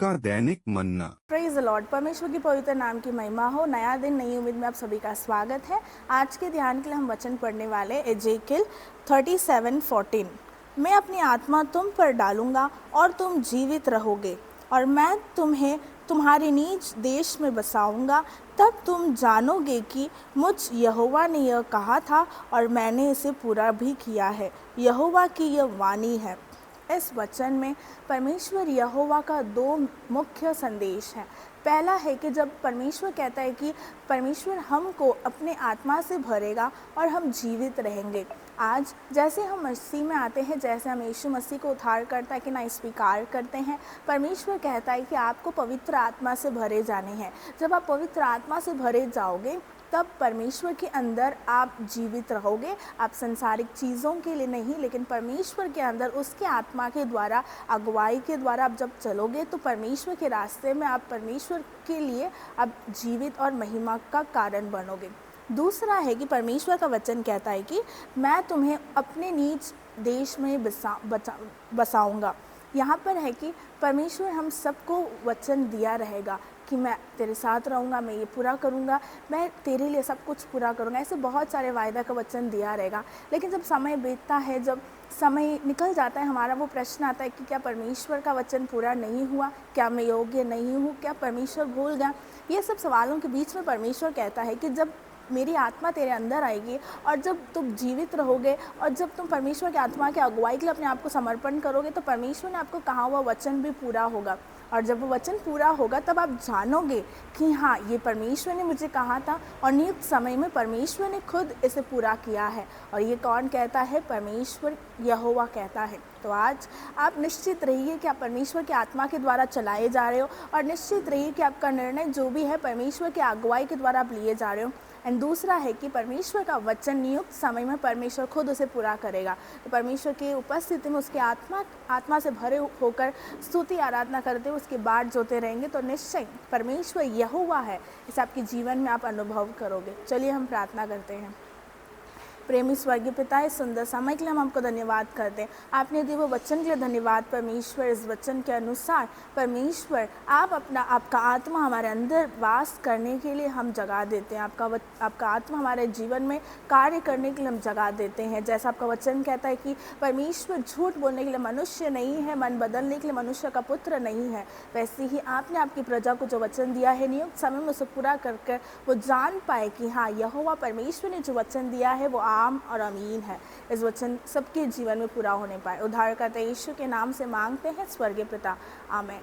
का दैनिक मन्ना। Praise the Lord. परमेश्वर की पवित्र नाम की महिमा हो। नया दिन नई उम्मीद में आप सभी का स्वागत है। आज के ध्यान के लिए हम वचन पढ़ने वाले एजेकियल 37:14। मैं अपनी आत्मा तुम पर डालूंगा और तुम जीवित रहोगे, और मैं तुम्हें तुम्हारे निज देश में बसाऊंगा। तब तुम जानोगे कि मुझ यहोवा ने यह कहा था और मैंने इसे पूरा भी किया है। यहोवा की यह वाणी है। इस वचन में परमेश्वर यहोवा का दो मुख्य संदेश है। पहला है कि जब परमेश्वर कहता है कि परमेश्वर हमको अपने आत्मा से भरेगा और हम जीवित रहेंगे। आज जैसे हम मसीह में आते हैं, जैसे हम यीशु मसीह को उद्धारकर्ता के नाम स्वीकार करते हैं, परमेश्वर कहता है कि आपको पवित्र आत्मा से भरे जाने हैं। जब आप पवित्र आत्मा से भरे जाओगे तब परमेश्वर के अंदर आप जीवित रहोगे। आप संसारिक चीज़ों के लिए नहीं, लेकिन परमेश्वर के अंदर उसके आत्मा के द्वारा, अगुवाई के द्वारा आप जब चलोगे तो परमेश्वर के रास्ते में आप परमेश्वर के लिए आप जीवित और महिमा का कारण बनोगे। दूसरा है कि परमेश्वर का वचन कहता है कि मैं तुम्हें अपने निज देश में बसाऊंगा। यहाँ पर है कि परमेश्वर हम सबको वचन दिया रहेगा कि मैं तेरे साथ रहूँगा, मैं ये पूरा करूँगा, मैं तेरे लिए सब कुछ पूरा करूँगा। ऐसे बहुत सारे वायदा का वचन दिया रहेगा। लेकिन जब समय बीतता है, जब समय निकल जाता है, हमारा वो प्रश्न आता है कि क्या परमेश्वर का वचन पूरा नहीं हुआ? क्या मैं योग्य नहीं हूँ? क्या परमेश्वर भूल गया? ये सब सवालों के बीच में परमेश्वर कहता है कि जब मेरी आत्मा तेरे अंदर आएगी और जब तुम जीवित रहोगे और जब तुम परमेश्वर की आत्मा के अगुवाई के लिए अपने आप को समर्पण करोगे तो परमेश्वर ने आपको कहा हुआ वचन भी पूरा होगा। और जब वो वचन पूरा होगा तब आप जानोगे कि हाँ, ये परमेश्वर ने मुझे कहा था और नियुक्त समय में परमेश्वर ने खुद इसे पूरा किया है। और ये कौन कहता है? परमेश्वर यहोवा कहता है। तो आज आप निश्चित रहिए कि आप परमेश्वर की आत्मा के द्वारा चलाए जा रहे हो, और निश्चित रहिए कि आपका निर्णय जो भी है परमेश्वर की अगुवाई के द्वारा आप लिए जा रहे हो। एंड दूसरा है कि परमेश्वर का वचन नियुक्त समय में परमेश्वर खुद उसे पूरा करेगा। तो परमेश्वर की उपस्थिति में उसके आत्मा से भरे होकर स्तुति आराधना करते हुए उसके बाट जोते रहेंगे तो निश्चय परमेश्वर यहोवा है, इसे आपके जीवन में आप अनुभव करोगे। चलिए हम प्रार्थना करते हैं। प्रेमी स्वर्गीय पिता, इस सुंदर समय के लिए हम आपको धन्यवाद करते हैं। आपने दिए वो वचन के लिए धन्यवाद परमेश्वर। इस वचन के अनुसार परमेश्वर आप आपका आत्मा हमारे अंदर वास करने के लिए हम जगा देते हैं। आपका आत्मा हमारे जीवन में कार्य करने के लिए हम जगा देते हैं। जैसा आपका वचन कहता है कि परमेश्वर झूठ बोलने के लिए मनुष्य नहीं है, मन बदलने के लिए मनुष्य का पुत्र नहीं है, वैसे ही आपने आपकी प्रजा को जो वचन दिया है नियुक्त समय में उसे पूरा करके वो जान पाए कि हाँ, यहोवा परमेश्वर ने जो वचन दिया है वो आम और अमीन है। इस वचन सबके जीवन में पूरा होने पाए। उद्धारकर्ता यीशु के नाम से मांगते हैं स्वर्गीय पिता, आमीन।